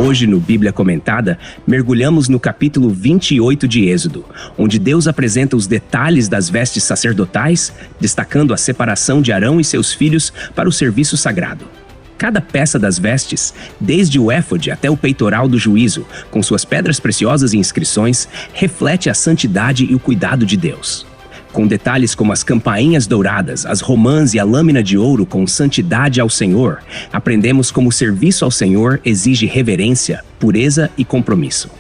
Hoje, no Bíblia Comentada, mergulhamos no capítulo 28 de Êxodo, onde Deus apresenta os detalhes das vestes sacerdotais, destacando a separação de Arão e seus filhos para o serviço sagrado. Cada peça das vestes, desde o éfode até o peitoral do juízo, com suas pedras preciosas e inscrições, reflete a santidade e o cuidado de Deus. Com detalhes como as campainhas douradas, as romãs e a lâmina de ouro com santidade ao Senhor, aprendemos como o serviço ao Senhor exige reverência, pureza e compromisso.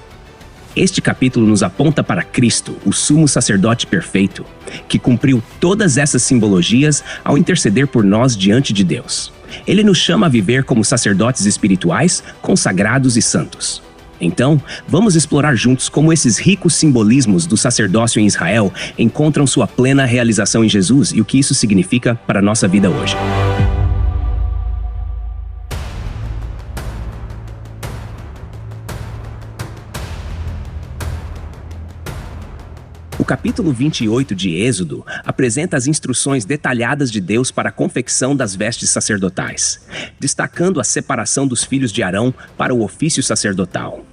Este capítulo nos aponta para Cristo, o sumo sacerdote perfeito, que cumpriu todas essas simbologias ao interceder por nós diante de Deus. Ele nos chama a viver como sacerdotes espirituais, consagrados e santos. Então, vamos explorar juntos como esses ricos simbolismos do sacerdócio em Israel encontram sua plena realização em Jesus e o que isso significa para a nossa vida hoje. O capítulo 28 de Êxodo apresenta as instruções detalhadas de Deus para a confecção das vestes sacerdotais, destacando a separação dos filhos de Arão para o ofício sacerdotal.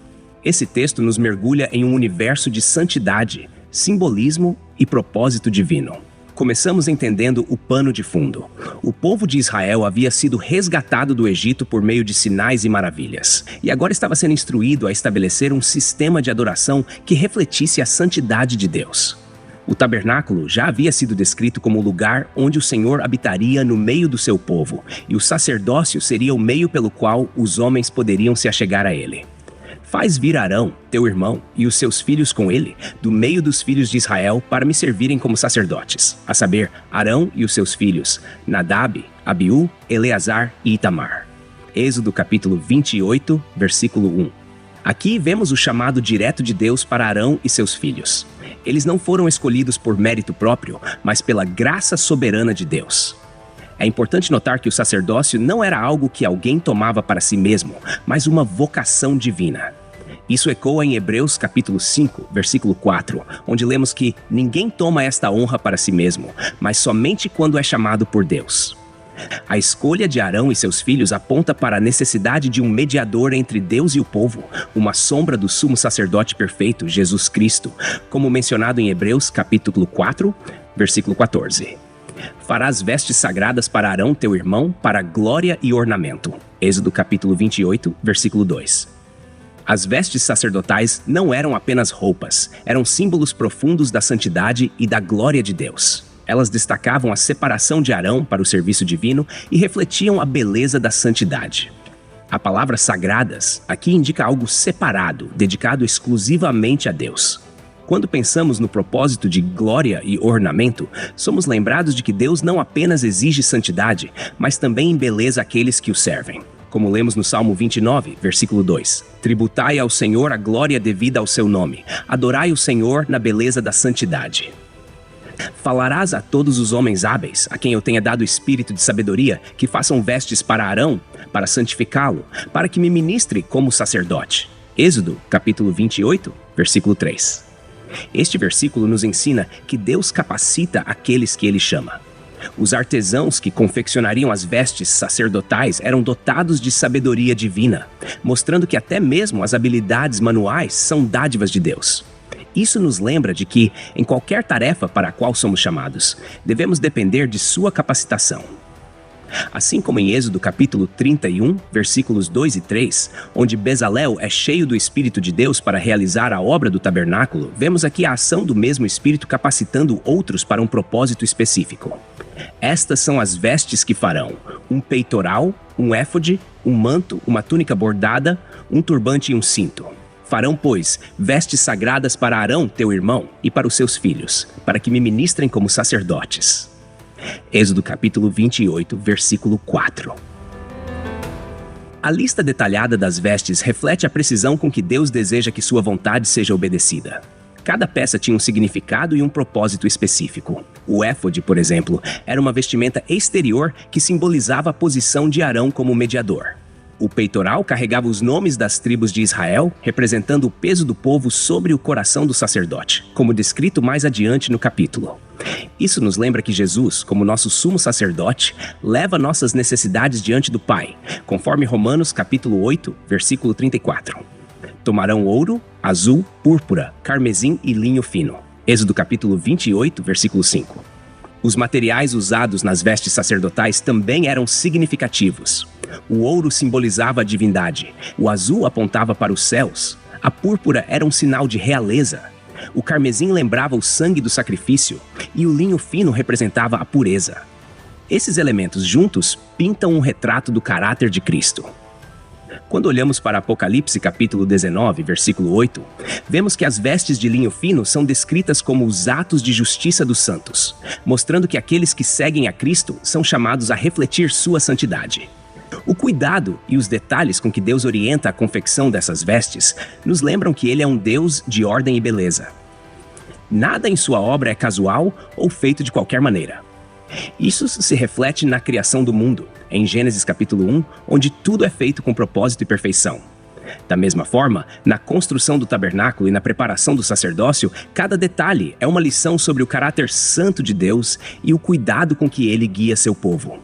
Esse texto nos mergulha em um universo de santidade, simbolismo e propósito divino. Começamos entendendo o pano de fundo. O povo de Israel havia sido resgatado do Egito por meio de sinais e maravilhas, e agora estava sendo instruído a estabelecer um sistema de adoração que refletisse a santidade de Deus. O tabernáculo já havia sido descrito como o lugar onde o Senhor habitaria no meio do seu povo, e o sacerdócio seria o meio pelo qual os homens poderiam se achegar a ele. Faz vir Arão, teu irmão, e os seus filhos com ele, do meio dos filhos de Israel, para me servirem como sacerdotes, a saber, Arão e os seus filhos, Nadab, Abiú, Eleazar e Itamar. Êxodo capítulo 28, versículo 1. Aqui vemos o chamado direto de Deus para Arão e seus filhos. Eles não foram escolhidos por mérito próprio, mas pela graça soberana de Deus. É importante notar que o sacerdócio não era algo que alguém tomava para si mesmo, mas uma vocação divina. Isso ecoa em Hebreus capítulo 5, versículo 4, onde lemos que ninguém toma esta honra para si mesmo, mas somente quando é chamado por Deus. A escolha de Arão e seus filhos aponta para a necessidade de um mediador entre Deus e o povo, uma sombra do sumo sacerdote perfeito, Jesus Cristo, como mencionado em Hebreus capítulo 4, versículo 14. Farás vestes sagradas para Arão, teu irmão, para glória e ornamento. Êxodo capítulo 28, versículo 2. As vestes sacerdotais não eram apenas roupas, eram símbolos profundos da santidade e da glória de Deus. Elas destacavam a separação de Arão para o serviço divino e refletiam a beleza da santidade. A palavra sagradas aqui indica algo separado, dedicado exclusivamente a Deus. Quando pensamos no propósito de glória e ornamento, somos lembrados de que Deus não apenas exige santidade, mas também embeleza aqueles que o servem. Como lemos no Salmo 29, versículo 2. Tributai ao Senhor a glória devida ao seu nome. Adorai o Senhor na beleza da santidade. Falarás a todos os homens hábeis, a quem eu tenha dado espírito de sabedoria, que façam vestes para Arão, para santificá-lo, para que me ministre como sacerdote. Êxodo, capítulo 28, versículo 3. Este versículo nos ensina que Deus capacita aqueles que Ele chama. Os artesãos que confeccionariam as vestes sacerdotais eram dotados de sabedoria divina, mostrando que até mesmo as habilidades manuais são dádivas de Deus. Isso nos lembra de que, em qualquer tarefa para a qual somos chamados, devemos depender de sua capacitação. Assim como em Êxodo capítulo 31, versículos 2 e 3, onde Bezalel é cheio do Espírito de Deus para realizar a obra do tabernáculo, vemos aqui a ação do mesmo Espírito capacitando outros para um propósito específico. Estas são as vestes que farão: um peitoral, um éfode, um manto, uma túnica bordada, um turbante e um cinto. Farão, pois, vestes sagradas para Arão, teu irmão, e para os seus filhos, para que me ministrem como sacerdotes. Êxodo capítulo 28, versículo 4. A lista detalhada das vestes reflete a precisão com que Deus deseja que sua vontade seja obedecida. Cada peça tinha um significado e um propósito específico. O éfode, por exemplo, era uma vestimenta exterior que simbolizava a posição de Arão como mediador. O peitoral carregava os nomes das tribos de Israel, representando o peso do povo sobre o coração do sacerdote, como descrito mais adiante no capítulo. Isso nos lembra que Jesus, como nosso sumo sacerdote, leva nossas necessidades diante do Pai, conforme Romanos capítulo 8, versículo 34. Tomarão ouro, azul, púrpura, carmesim e linho fino. Êxodo capítulo 28, versículo 5. Os materiais usados nas vestes sacerdotais também eram significativos. O ouro simbolizava a divindade, o azul apontava para os céus, a púrpura era um sinal de realeza, o carmesim lembrava o sangue do sacrifício e o linho fino representava a pureza. Esses elementos juntos pintam um retrato do caráter de Cristo. Quando olhamos para Apocalipse capítulo 19, versículo 8, vemos que as vestes de linho fino são descritas como os atos de justiça dos santos, mostrando que aqueles que seguem a Cristo são chamados a refletir sua santidade. O cuidado e os detalhes com que Deus orienta a confecção dessas vestes nos lembram que Ele é um Deus de ordem e beleza. Nada em sua obra é casual ou feito de qualquer maneira. Isso se reflete na criação do mundo, em Gênesis capítulo 1, onde tudo é feito com propósito e perfeição. Da mesma forma, na construção do tabernáculo e na preparação do sacerdócio, cada detalhe é uma lição sobre o caráter santo de Deus e o cuidado com que Ele guia seu povo.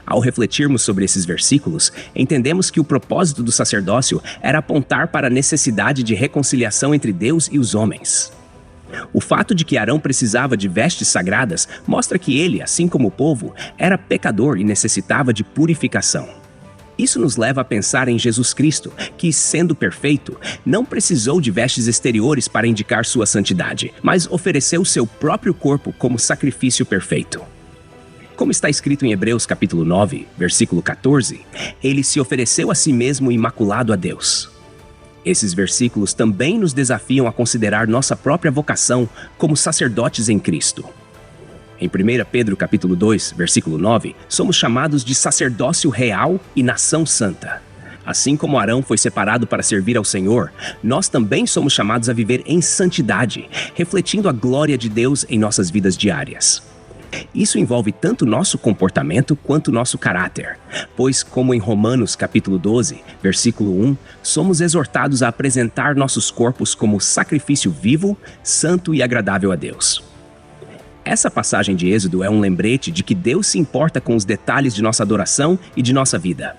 Ao refletirmos sobre esses versículos, entendemos que o propósito do sacerdócio era apontar para a necessidade de reconciliação entre Deus e os homens. O fato de que Arão precisava de vestes sagradas mostra que ele, assim como o povo, era pecador e necessitava de purificação. Isso nos leva a pensar em Jesus Cristo, que, sendo perfeito, não precisou de vestes exteriores para indicar sua santidade, mas ofereceu seu próprio corpo como sacrifício perfeito. Como está escrito em Hebreus capítulo 9, versículo 14, ele se ofereceu a si mesmo imaculado a Deus. Esses versículos também nos desafiam a considerar nossa própria vocação como sacerdotes em Cristo. Em 1 Pedro capítulo 2, versículo 9, somos chamados de sacerdócio real e nação santa. Assim como Arão foi separado para servir ao Senhor, nós também somos chamados a viver em santidade, refletindo a glória de Deus em nossas vidas diárias. Isso envolve tanto nosso comportamento quanto nosso caráter, pois, como em Romanos capítulo 12, versículo 1, somos exortados a apresentar nossos corpos como sacrifício vivo, santo e agradável a Deus. Essa passagem de Êxodo é um lembrete de que Deus se importa com os detalhes de nossa adoração e de nossa vida.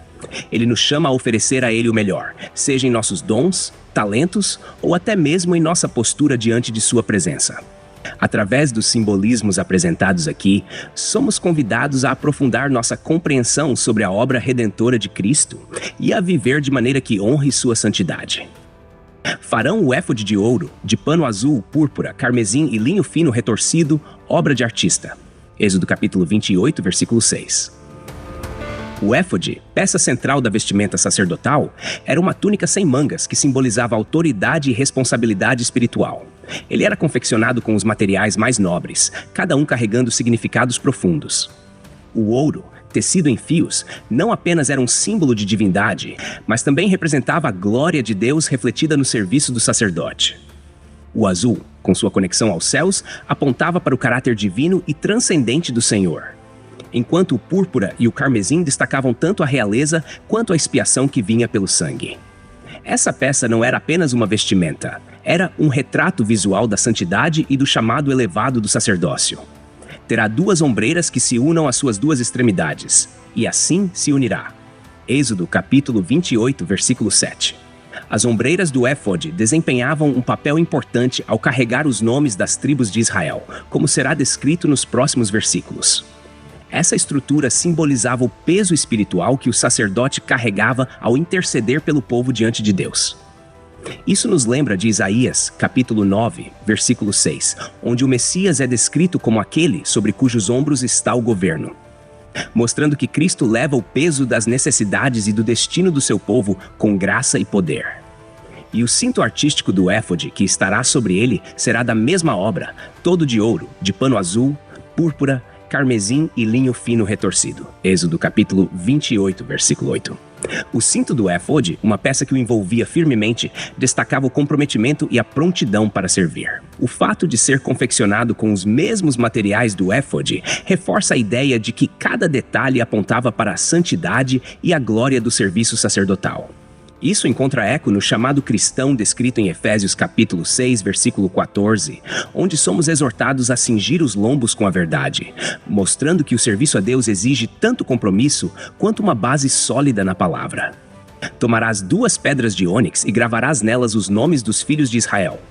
Ele nos chama a oferecer a Ele o melhor, seja em nossos dons, talentos ou até mesmo em nossa postura diante de sua presença. Através dos simbolismos apresentados aqui, somos convidados a aprofundar nossa compreensão sobre a obra redentora de Cristo e a viver de maneira que honre sua santidade. Farão o éfode de ouro, de pano azul, púrpura, carmesim e linho fino retorcido, obra de artista. Êxodo capítulo 28, versículo 6. O éfode, peça central da vestimenta sacerdotal, era uma túnica sem mangas que simbolizava autoridade e responsabilidade espiritual. Ele era confeccionado com os materiais mais nobres, cada um carregando significados profundos. O ouro, tecido em fios, não apenas era um símbolo de divindade, mas também representava a glória de Deus refletida no serviço do sacerdote. O azul, com sua conexão aos céus, apontava para o caráter divino e transcendente do Senhor, enquanto o púrpura e o carmesim destacavam tanto a realeza quanto a expiação que vinha pelo sangue. Essa peça não era apenas uma vestimenta, era um retrato visual da santidade e do chamado elevado do sacerdócio. Terá duas ombreiras que se unam às suas duas extremidades, e assim se unirá. Êxodo capítulo 28, versículo 7. As ombreiras do éfode desempenhavam um papel importante ao carregar os nomes das tribos de Israel, como será descrito nos próximos versículos. Essa estrutura simbolizava o peso espiritual que o sacerdote carregava ao interceder pelo povo diante de Deus. Isso nos lembra de Isaías, capítulo 9, versículo 6, onde o Messias é descrito como aquele sobre cujos ombros está o governo, mostrando que Cristo leva o peso das necessidades e do destino do seu povo com graça e poder. E o cinto artístico do éfode que estará sobre ele será da mesma obra, todo de ouro, de pano azul, púrpura, carmesim e linho fino retorcido. Êxodo capítulo 28, versículo 8. O cinto do éfode, uma peça que o envolvia firmemente, destacava o comprometimento e a prontidão para servir. O fato de ser confeccionado com os mesmos materiais do éfode reforça a ideia de que cada detalhe apontava para a santidade e a glória do serviço sacerdotal. Isso encontra eco no chamado cristão descrito em Efésios capítulo 6, versículo 14, onde somos exortados a cingir os lombos com a verdade, mostrando que o serviço a Deus exige tanto compromisso quanto uma base sólida na palavra. Tomarás 2 pedras de ônix e gravarás nelas os nomes dos filhos de Israel.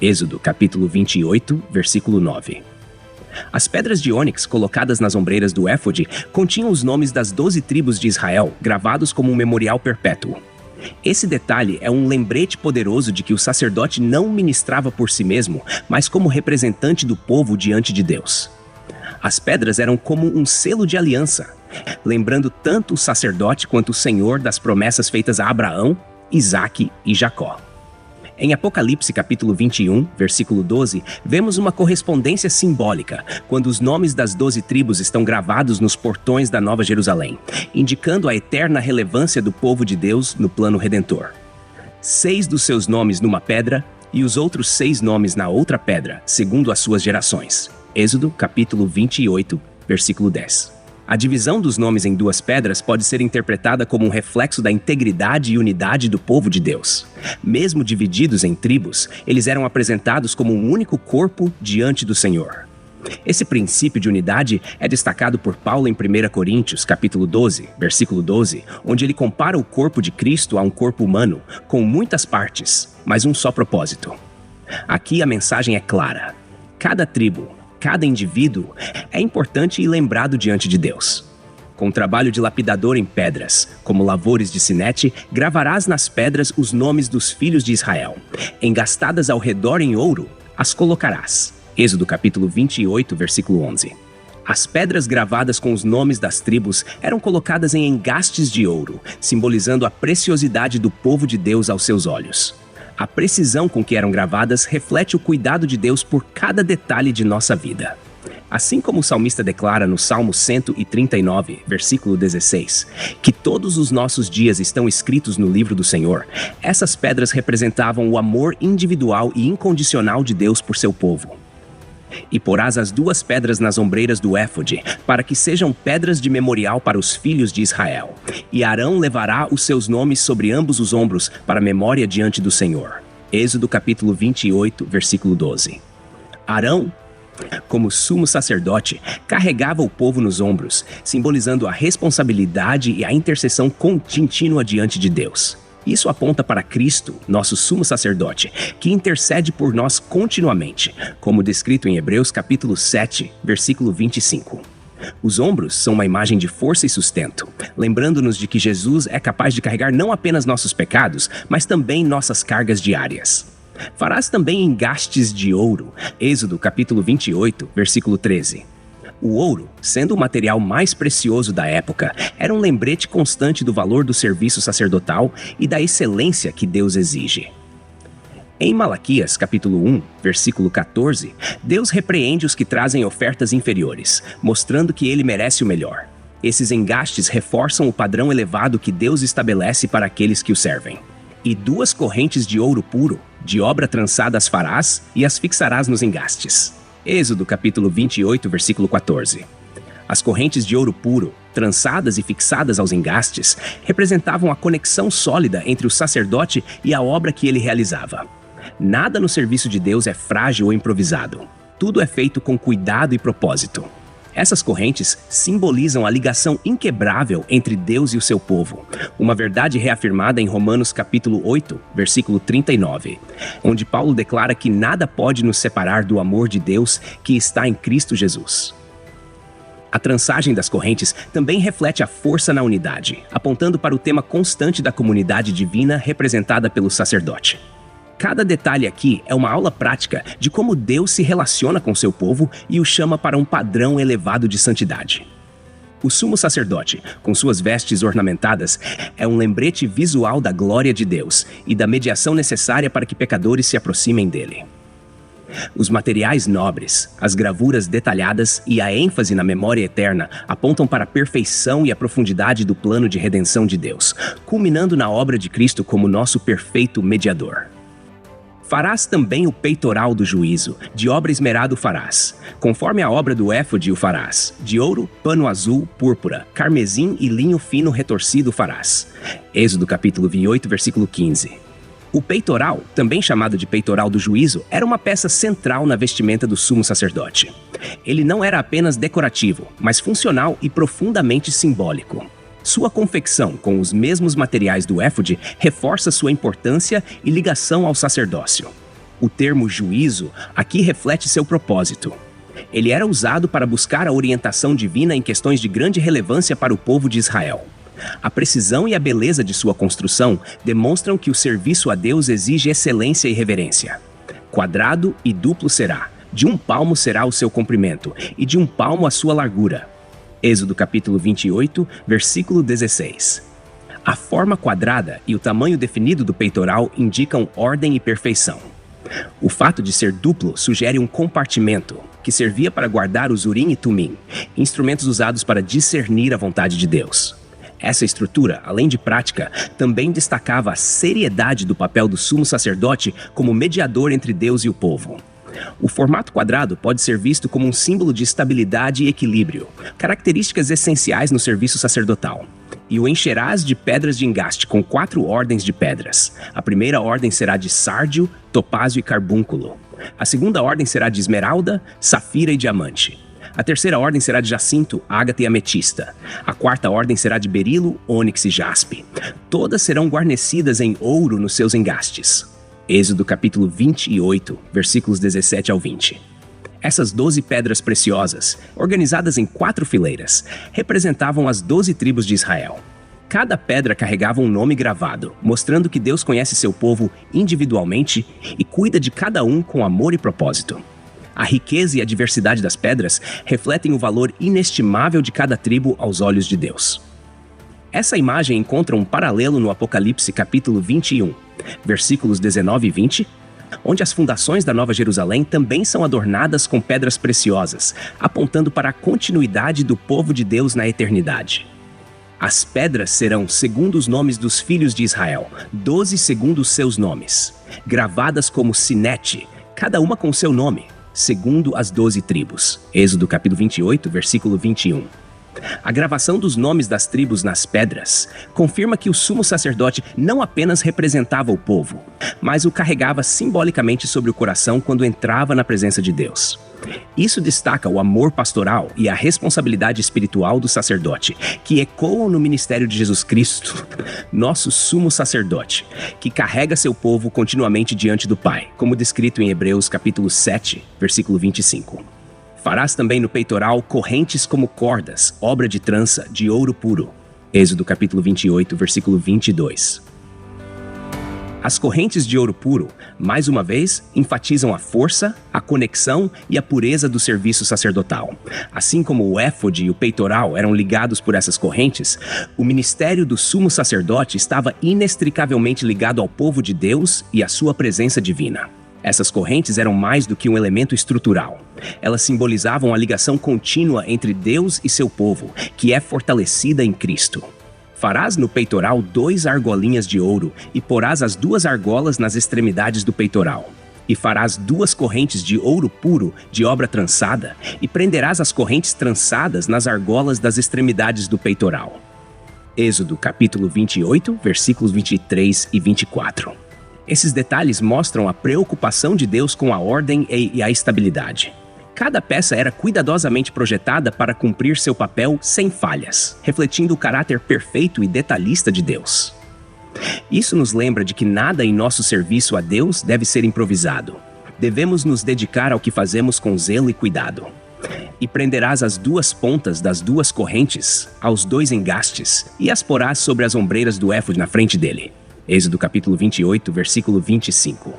Êxodo capítulo 28, versículo 9. As pedras de ônix colocadas nas ombreiras do éfode continham os nomes das 12 tribos de Israel, gravados como um memorial perpétuo. Esse detalhe é um lembrete poderoso de que o sacerdote não ministrava por si mesmo, mas como representante do povo diante de Deus. As pedras eram como um selo de aliança, lembrando tanto o sacerdote quanto o Senhor das promessas feitas a Abraão, Isaque e Jacó. Em Apocalipse capítulo 21, versículo 12, vemos uma correspondência simbólica, quando os nomes das 12 tribos estão gravados nos portões da Nova Jerusalém, indicando a eterna relevância do povo de Deus no plano redentor. 6 dos seus nomes numa pedra e os outros 6 nomes na outra pedra, segundo as suas gerações. Êxodo capítulo 28, versículo 10. A divisão dos nomes em 2 pedras pode ser interpretada como um reflexo da integridade e unidade do povo de Deus. Mesmo divididos em tribos, eles eram apresentados como um único corpo diante do Senhor. Esse princípio de unidade é destacado por Paulo em 1 Coríntios, capítulo 12, versículo 12, onde ele compara o corpo de Cristo a um corpo humano, com muitas partes, mas um só propósito. Aqui a mensagem é clara. Cada tribo, cada indivíduo é importante e lembrado diante de Deus. Com o trabalho de lapidador em pedras, como lavores de sinete, gravarás nas pedras os nomes dos filhos de Israel. Engastadas ao redor em ouro, as colocarás. Êxodo capítulo 28, versículo 11. As pedras gravadas com os nomes das tribos eram colocadas em engastes de ouro, simbolizando a preciosidade do povo de Deus aos seus olhos. A precisão com que eram gravadas reflete o cuidado de Deus por cada detalhe de nossa vida. Assim como o salmista declara no Salmo 139, versículo 16, que todos os nossos dias estão escritos no livro do Senhor, essas pedras representavam o amor individual e incondicional de Deus por seu povo. E porás as 2 pedras nas ombreiras do éfode, para que sejam pedras de memorial para os filhos de Israel. E Arão levará os seus nomes sobre ambos os ombros para memória diante do Senhor. Êxodo capítulo 28, versículo 12. Arão, como sumo sacerdote, carregava o povo nos ombros, simbolizando a responsabilidade e a intercessão contínua diante de Deus. Isso aponta para Cristo, nosso sumo sacerdote, que intercede por nós continuamente, como descrito em Hebreus capítulo 7, versículo 25. Os ombros são uma imagem de força e sustento, lembrando-nos de que Jesus é capaz de carregar não apenas nossos pecados, mas também nossas cargas diárias. Farás também engastes de ouro, Êxodo capítulo 28, versículo 13. O ouro, sendo o material mais precioso da época, era um lembrete constante do valor do serviço sacerdotal e da excelência que Deus exige. Em Malaquias, capítulo 1, versículo 14, Deus repreende os que trazem ofertas inferiores, mostrando que ele merece o melhor. Esses engastes reforçam o padrão elevado que Deus estabelece para aqueles que o servem. E 2 correntes de ouro puro, de obra trançada as farás e as fixarás nos engastes. Êxodo capítulo 28, versículo 14. As correntes de ouro puro, trançadas e fixadas aos engastes, representavam a conexão sólida entre o sacerdote e a obra que ele realizava. Nada no serviço de Deus é frágil ou improvisado. Tudo é feito com cuidado e propósito. Essas correntes simbolizam a ligação inquebrável entre Deus e o seu povo, uma verdade reafirmada em Romanos capítulo 8, versículo 39, onde Paulo declara que nada pode nos separar do amor de Deus que está em Cristo Jesus. A trançagem das correntes também reflete a força na unidade, apontando para o tema constante da comunidade divina representada pelo sacerdote. Cada detalhe aqui é uma aula prática de como Deus se relaciona com seu povo e o chama para um padrão elevado de santidade. O sumo sacerdote, com suas vestes ornamentadas, é um lembrete visual da glória de Deus e da mediação necessária para que pecadores se aproximem dele. Os materiais nobres, as gravuras detalhadas e a ênfase na memória eterna apontam para a perfeição e a profundidade do plano de redenção de Deus, culminando na obra de Cristo como nosso perfeito mediador. Farás também o peitoral do juízo, de obra esmerada o farás. Conforme a obra do éfode o farás. De ouro, pano azul, púrpura, carmesim e linho fino retorcido farás. Êxodo capítulo 28, versículo 15. O peitoral, também chamado de peitoral do juízo, era uma peça central na vestimenta do sumo sacerdote. Ele não era apenas decorativo, mas funcional e profundamente simbólico. Sua confecção com os mesmos materiais do éfode reforça sua importância e ligação ao sacerdócio. O termo juízo aqui reflete seu propósito. Ele era usado para buscar a orientação divina em questões de grande relevância para o povo de Israel. A precisão e a beleza de sua construção demonstram que o serviço a Deus exige excelência e reverência. Quadrado e duplo será, de 1 palmo será o seu comprimento, e de 1 palmo a sua largura. Êxodo capítulo 28, versículo 16. A forma quadrada e o tamanho definido do peitoral indicam ordem e perfeição. O fato de ser duplo sugere um compartimento, que servia para guardar os urim e tumim, instrumentos usados para discernir a vontade de Deus. Essa estrutura, além de prática, também destacava a seriedade do papel do sumo sacerdote como mediador entre Deus e o povo. O formato quadrado pode ser visto como um símbolo de estabilidade e equilíbrio, características essenciais no serviço sacerdotal. E o encherás de pedras de engaste com 4 ordens de pedras. A primeira ordem será de sárdio, topázio e carbúnculo. A segunda ordem será de esmeralda, safira e diamante. A terceira ordem será de jacinto, ágata e ametista. A quarta ordem será de berilo, ônix e jaspe. Todas serão guarnecidas em ouro nos seus engastes. Êxodo capítulo 28, versículos 17 ao 20. Essas 12 pedras preciosas, organizadas em 4 fileiras, representavam as 12 tribos de Israel. Cada pedra carregava um nome gravado, mostrando que Deus conhece seu povo individualmente e cuida de cada um com amor e propósito. A riqueza e a diversidade das pedras refletem o valor inestimável de cada tribo aos olhos de Deus. Essa imagem encontra um paralelo no Apocalipse capítulo 21, versículos 19 e 20, onde as fundações da Nova Jerusalém também são adornadas com pedras preciosas, apontando para a continuidade do povo de Deus na eternidade. As pedras serão segundo os nomes dos filhos de Israel, 12 segundo os seus nomes, gravadas como sinete, cada uma com seu nome, segundo as 12 tribos. Êxodo capítulo 28, versículo 21. A gravação dos nomes das tribos nas pedras confirma que o sumo sacerdote não apenas representava o povo, mas o carregava simbolicamente sobre o coração quando entrava na presença de Deus. Isso destaca o amor pastoral e a responsabilidade espiritual do sacerdote, que ecoam no ministério de Jesus Cristo, nosso sumo sacerdote, que carrega seu povo continuamente diante do Pai, como descrito em Hebreus capítulo 7, versículo 25. Farás também no peitoral correntes como cordas, obra de trança, de ouro puro. Êxodo capítulo 28, versículo 22. As correntes de ouro puro, mais uma vez, enfatizam a força, a conexão e a pureza do serviço sacerdotal. Assim como o éfode e o peitoral eram ligados por essas correntes, o ministério do sumo sacerdote estava inextricavelmente ligado ao povo de Deus e à sua presença divina. Essas correntes eram mais do que um elemento estrutural. Elas simbolizavam a ligação contínua entre Deus e seu povo, que é fortalecida em Cristo. Farás no peitoral 2 argolinhas de ouro e porás as 2 argolas nas extremidades do peitoral. E farás 2 correntes de ouro puro de obra trançada e prenderás as correntes trançadas nas argolas das extremidades do peitoral. Êxodo capítulo 28, versículos 23 e 24. Esses detalhes mostram a preocupação de Deus com a ordem e a estabilidade. Cada peça era cuidadosamente projetada para cumprir seu papel sem falhas, refletindo o caráter perfeito e detalhista de Deus. Isso nos lembra de que nada em nosso serviço a Deus deve ser improvisado. Devemos nos dedicar ao que fazemos com zelo e cuidado. E prenderás as 2 pontas das 2 correntes aos 2 engastes e as porás sobre as ombreiras do éfode na frente dele. Êxodo capítulo 28, versículo 25.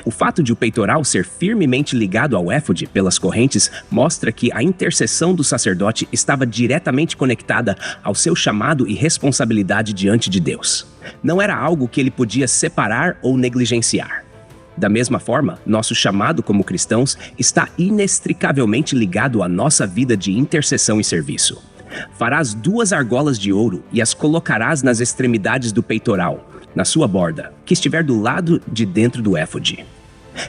O fato de o peitoral ser firmemente ligado ao éfode pelas correntes mostra que a intercessão do sacerdote estava diretamente conectada ao seu chamado e responsabilidade diante de Deus. Não era algo que ele podia separar ou negligenciar. Da mesma forma, nosso chamado como cristãos está inextricavelmente ligado à nossa vida de intercessão e serviço. Farás 2 argolas de ouro e as colocarás nas extremidades do peitoral, na sua borda, que estiver do lado de dentro do éfode.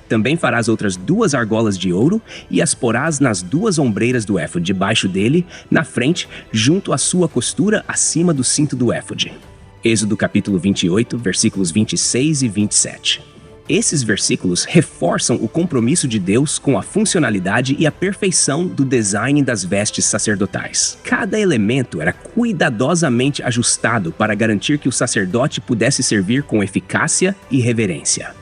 Também farás outras 2 argolas de ouro e as porás nas 2 ombreiras do éfode, debaixo dele, na frente, junto à sua costura, acima do cinto do éfode. Êxodo capítulo 28, versículos 26 e 27. Esses versículos reforçam o compromisso de Deus com a funcionalidade e a perfeição do design das vestes sacerdotais. Cada elemento era cuidadosamente ajustado para garantir que o sacerdote pudesse servir com eficácia e reverência.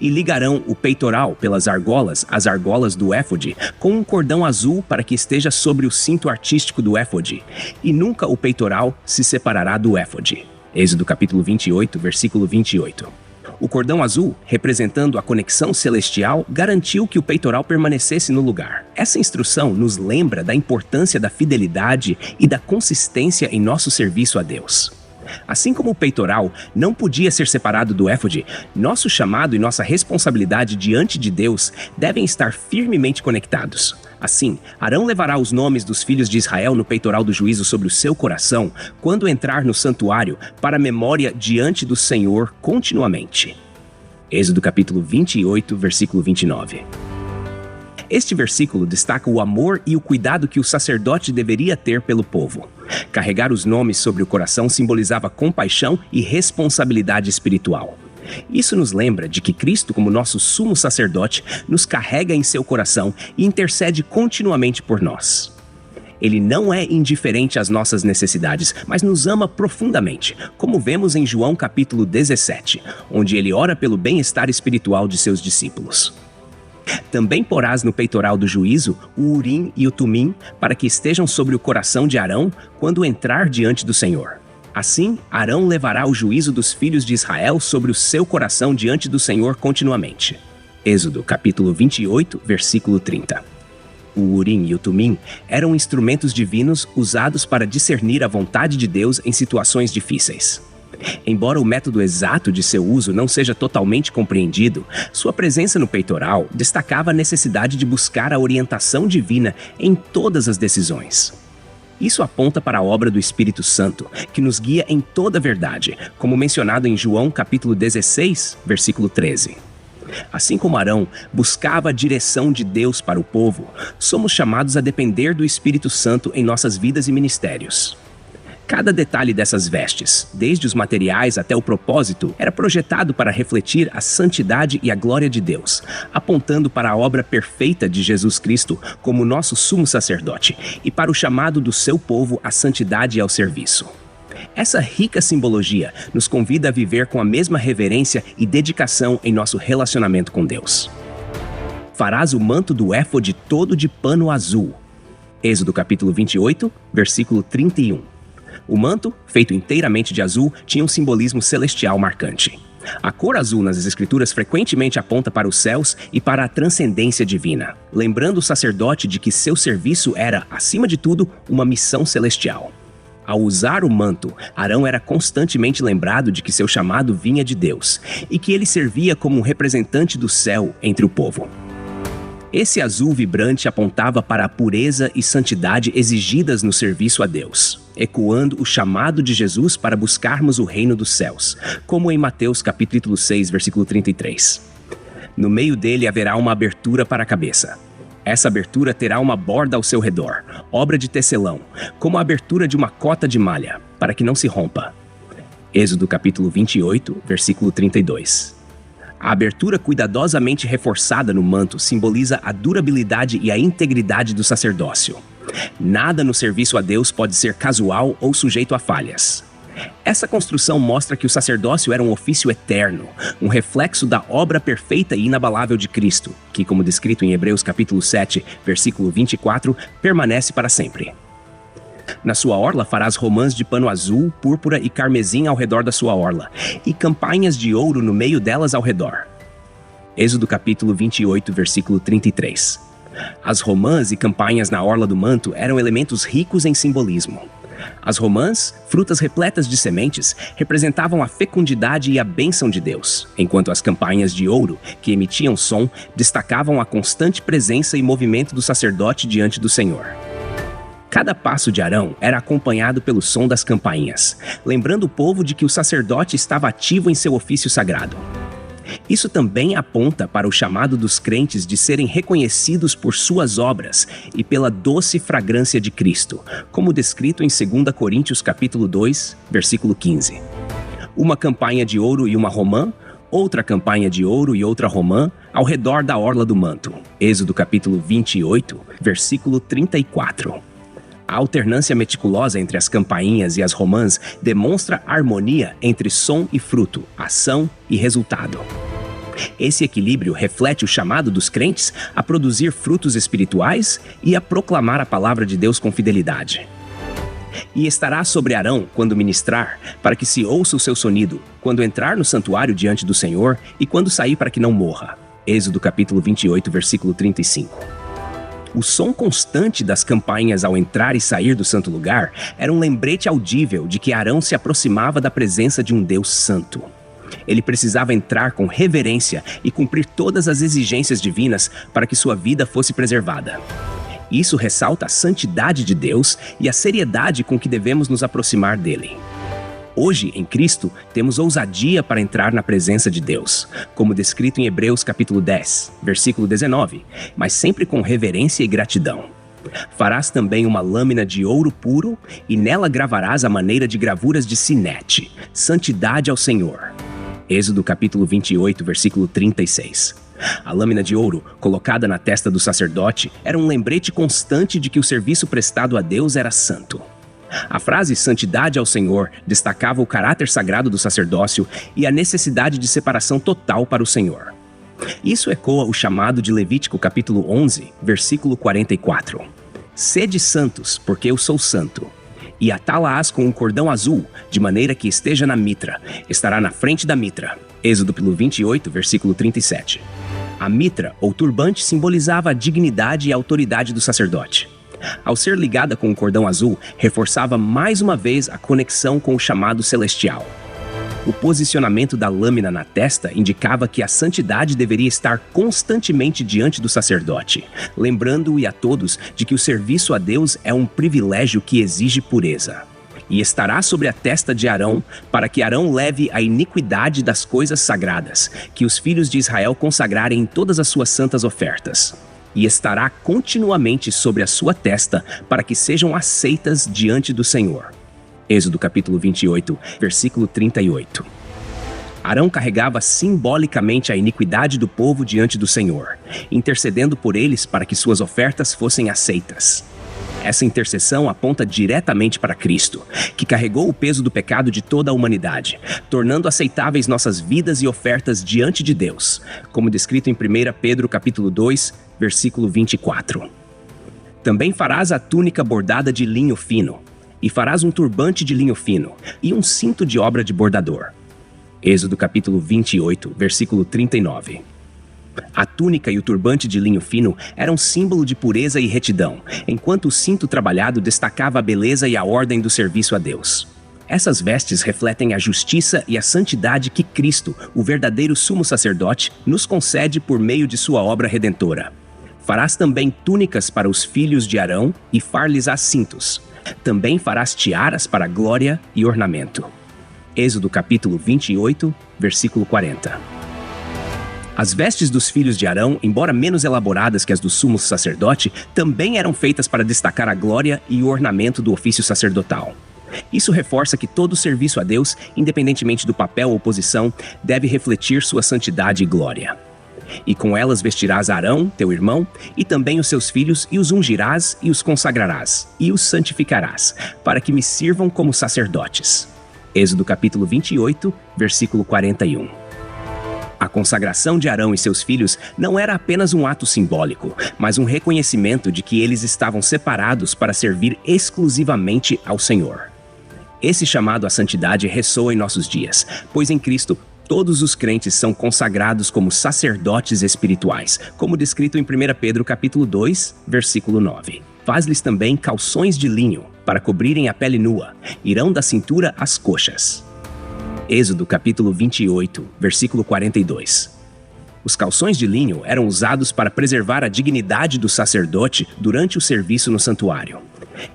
E ligarão o peitoral pelas argolas, as argolas do éfode, com um cordão azul para que esteja sobre o cinto artístico do éfode, e nunca o peitoral se separará do éfode. Êxodo capítulo 28, versículo 28. O cordão azul, representando a conexão celestial, garantiu que o peitoral permanecesse no lugar. Essa instrução nos lembra da importância da fidelidade e da consistência em nosso serviço a Deus. Assim como o peitoral não podia ser separado do éfode, nosso chamado e nossa responsabilidade diante de Deus devem estar firmemente conectados. Assim, Arão levará os nomes dos filhos de Israel no peitoral do juízo sobre o seu coração quando entrar no santuário para memória diante do Senhor continuamente. Êxodo capítulo 28, versículo 29. Este versículo destaca o amor e o cuidado que o sacerdote deveria ter pelo povo. Carregar os nomes sobre o coração simbolizava compaixão e responsabilidade espiritual. Isso nos lembra de que Cristo, como nosso sumo sacerdote, nos carrega em seu coração e intercede continuamente por nós. Ele não é indiferente às nossas necessidades, mas nos ama profundamente, como vemos em João capítulo 17, onde ele ora pelo bem-estar espiritual de seus discípulos. Também porás no peitoral do juízo o Urim e o Tumim, para que estejam sobre o coração de Arão quando entrar diante do Senhor. Assim, Arão levará o juízo dos filhos de Israel sobre o seu coração diante do Senhor continuamente. Êxodo, capítulo 28, versículo 30. O Urim e o Tumim eram instrumentos divinos usados para discernir a vontade de Deus em situações difíceis. Embora o método exato de seu uso não seja totalmente compreendido, sua presença no peitoral destacava a necessidade de buscar a orientação divina em todas as decisões. Isso aponta para a obra do Espírito Santo, que nos guia em toda a verdade, como mencionado em João capítulo 16, versículo 13. Assim como Arão buscava a direção de Deus para o povo, somos chamados a depender do Espírito Santo em nossas vidas e ministérios. Cada detalhe dessas vestes, desde os materiais até o propósito, era projetado para refletir a santidade e a glória de Deus, apontando para a obra perfeita de Jesus Cristo como nosso sumo sacerdote e para o chamado do seu povo à santidade e ao serviço. Essa rica simbologia nos convida a viver com a mesma reverência e dedicação em nosso relacionamento com Deus. Farás o manto do éfode todo de pano azul. Êxodo capítulo 28, versículo 31. O manto, feito inteiramente de azul, tinha um simbolismo celestial marcante. A cor azul nas Escrituras frequentemente aponta para os céus e para a transcendência divina, lembrando o sacerdote de que seu serviço era, acima de tudo, uma missão celestial. Ao usar o manto, Arão era constantemente lembrado de que seu chamado vinha de Deus e que ele servia como um representante do céu entre o povo. Esse azul vibrante apontava para a pureza e santidade exigidas no serviço a Deus, ecoando o chamado de Jesus para buscarmos o reino dos céus, como em Mateus capítulo 6, versículo 33. No meio dele haverá uma abertura para a cabeça. Essa abertura terá uma borda ao seu redor, obra de tecelão, como a abertura de uma cota de malha, para que não se rompa. Êxodo capítulo 28, versículo 32. A abertura cuidadosamente reforçada no manto simboliza a durabilidade e a integridade do sacerdócio. Nada no serviço a Deus pode ser casual ou sujeito a falhas. Essa construção mostra que o sacerdócio era um ofício eterno, um reflexo da obra perfeita e inabalável de Cristo, que, como descrito em Hebreus capítulo 7, versículo 24, permanece para sempre. Na sua orla farás romãs de pano azul, púrpura e carmesim ao redor da sua orla, e campanhas de ouro no meio delas ao redor. Êxodo capítulo 28, versículo 33. As romãs e campanhas na orla do manto eram elementos ricos em simbolismo. As romãs, frutas repletas de sementes, representavam a fecundidade e a bênção de Deus, enquanto as campanhas de ouro, que emitiam som, destacavam a constante presença e movimento do sacerdote diante do Senhor. Cada passo de Arão era acompanhado pelo som das campainhas, lembrando o povo de que o sacerdote estava ativo em seu ofício sagrado. Isso também aponta para o chamado dos crentes de serem reconhecidos por suas obras e pela doce fragrância de Cristo, como descrito em 2 Coríntios capítulo 2, versículo 15. Uma campainha de ouro e uma romã, outra campainha de ouro e outra romã ao redor da orla do manto. Êxodo capítulo 28, versículo 34. A alternância meticulosa entre as campainhas e as romãs demonstra harmonia entre som e fruto, ação e resultado. Esse equilíbrio reflete o chamado dos crentes a produzir frutos espirituais e a proclamar a palavra de Deus com fidelidade. E estará sobre Arão quando ministrar, para que se ouça o seu sonido, quando entrar no santuário diante do Senhor e quando sair para que não morra. Êxodo capítulo 28, versículo 35. O som constante das campainhas ao entrar e sair do santo lugar era um lembrete audível de que Arão se aproximava da presença de um Deus santo. Ele precisava entrar com reverência e cumprir todas as exigências divinas para que sua vida fosse preservada. Isso ressalta a santidade de Deus e a seriedade com que devemos nos aproximar dele. Hoje, em Cristo, temos ousadia para entrar na presença de Deus, como descrito em Hebreus capítulo 10, versículo 19, mas sempre com reverência e gratidão. Farás também uma lâmina de ouro puro, e nela gravarás a maneira de gravuras de sinete, santidade ao Senhor. Êxodo capítulo 28, versículo 36. A lâmina de ouro, colocada na testa do sacerdote, era um lembrete constante de que o serviço prestado a Deus era santo. A frase santidade ao Senhor destacava o caráter sagrado do sacerdócio e a necessidade de separação total para o Senhor. Isso ecoa o chamado de Levítico capítulo 11, versículo 44. Sede santos, porque eu sou santo. E atá-la-ás com um cordão azul, de maneira que esteja na mitra, estará na frente da mitra. Êxodo 28, versículo 37. A mitra, ou turbante, simbolizava a dignidade e a autoridade do sacerdote. Ao ser ligada com o cordão azul, reforçava mais uma vez a conexão com o chamado celestial. O posicionamento da lâmina na testa indicava que a santidade deveria estar constantemente diante do sacerdote, lembrando-o e a todos de que o serviço a Deus é um privilégio que exige pureza. E estará sobre a testa de Arão, para que Arão leve a iniquidade das coisas sagradas, que os filhos de Israel consagrarem em todas as suas santas ofertas. E estará continuamente sobre a sua testa, para que sejam aceitas diante do Senhor. Êxodo capítulo 28, versículo 38. Arão carregava simbolicamente a iniquidade do povo diante do Senhor, intercedendo por eles para que suas ofertas fossem aceitas. Essa intercessão aponta diretamente para Cristo, que carregou o peso do pecado de toda a humanidade, tornando aceitáveis nossas vidas e ofertas diante de Deus, como descrito em 1 Pedro capítulo 2, versículo 24. Também farás a túnica bordada de linho fino, e farás um turbante de linho fino, e um cinto de obra de bordador. Êxodo capítulo 28, versículo 39. A túnica e o turbante de linho fino eram símbolo de pureza e retidão, enquanto o cinto trabalhado destacava a beleza e a ordem do serviço a Deus. Essas vestes refletem a justiça e a santidade que Cristo, o verdadeiro sumo sacerdote, nos concede por meio de sua obra redentora. Farás também túnicas para os filhos de Arão e far-lhes-ás cintos. Também farás tiaras para glória e ornamento. Êxodo capítulo 28, versículo 40. As vestes dos filhos de Arão, embora menos elaboradas que as do sumo sacerdote, também eram feitas para destacar a glória e o ornamento do ofício sacerdotal. Isso reforça que todo serviço a Deus, independentemente do papel ou posição, deve refletir sua santidade e glória. E com elas vestirás Arão, teu irmão, e também os seus filhos, e os ungirás, e os consagrarás, e os santificarás, para que me sirvam como sacerdotes. Êxodo capítulo 28, versículo 41. A consagração de Arão e seus filhos não era apenas um ato simbólico, mas um reconhecimento de que eles estavam separados para servir exclusivamente ao Senhor. Esse chamado à santidade ressoa em nossos dias, pois em Cristo todos os crentes são consagrados como sacerdotes espirituais, como descrito em 1 Pedro capítulo 2, versículo 9. Faz-lhes também calções de linho, para cobrirem a pele nua, irão da cintura às coxas. Êxodo capítulo 28, versículo 42. Os calções de linho eram usados para preservar a dignidade do sacerdote durante o serviço no santuário.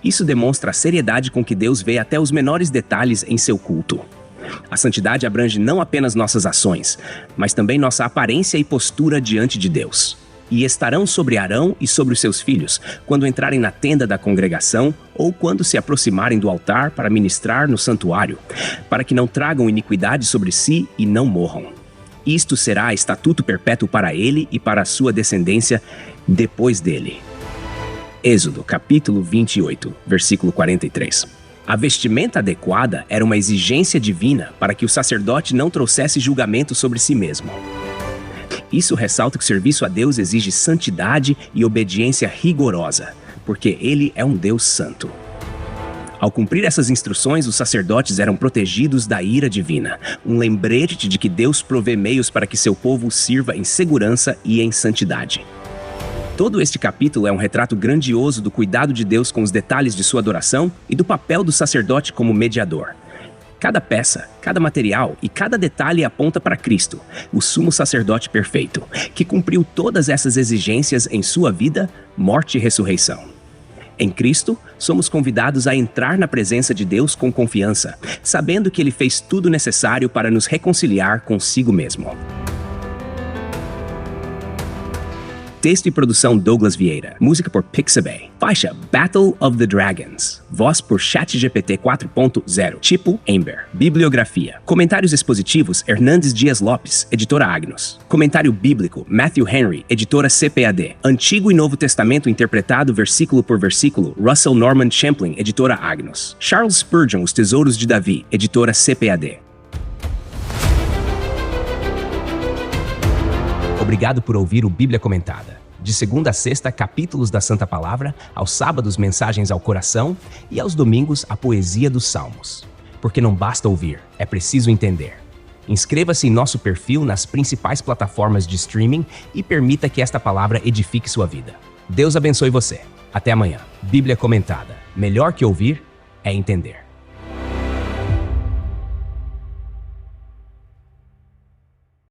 Isso demonstra a seriedade com que Deus vê até os menores detalhes em seu culto. A santidade abrange não apenas nossas ações, mas também nossa aparência e postura diante de Deus. E estarão sobre Arão e sobre os seus filhos, quando entrarem na tenda da congregação ou quando se aproximarem do altar para ministrar no santuário, para que não tragam iniquidade sobre si e não morram. Isto será estatuto perpétuo para ele e para a sua descendência depois dele. Êxodo, capítulo 28, versículo 43. A vestimenta adequada era uma exigência divina para que o sacerdote não trouxesse julgamento sobre si mesmo. Isso ressalta que o serviço a Deus exige santidade e obediência rigorosa, porque Ele é um Deus santo. Ao cumprir essas instruções, os sacerdotes eram protegidos da ira divina, um lembrete de que Deus provê meios para que seu povo o sirva em segurança e em santidade. Todo este capítulo é um retrato grandioso do cuidado de Deus com os detalhes de sua adoração e do papel do sacerdote como mediador. Cada peça, cada material e cada detalhe aponta para Cristo, o sumo sacerdote perfeito, que cumpriu todas essas exigências em sua vida, morte e ressurreição. Em Cristo, somos convidados a entrar na presença de Deus com confiança, sabendo que Ele fez tudo necessário para nos reconciliar consigo mesmo. Texto e produção Douglas Vieira. Música por Pixabay. Faixa Battle of the Dragons. Voz por ChatGPT 4.0. Tipo Ember. Bibliografia. Comentários expositivos Hernandes Dias Lopes, editora Agnus. Comentário bíblico Matthew Henry, editora CPAD. Antigo e Novo Testamento interpretado versículo por versículo Russell Norman Champlin, editora Agnus. Charles Spurgeon, Os Tesouros de Davi, editora CPAD. Obrigado por ouvir o Bíblia Comentada. De segunda a sexta, capítulos da Santa Palavra, aos sábados, mensagens ao coração e aos domingos, a poesia dos Salmos. Porque não basta ouvir, é preciso entender. Inscreva-se em nosso perfil nas principais plataformas de streaming e permita que esta palavra edifique sua vida. Deus abençoe você. Até amanhã. Bíblia Comentada. Melhor que ouvir é entender.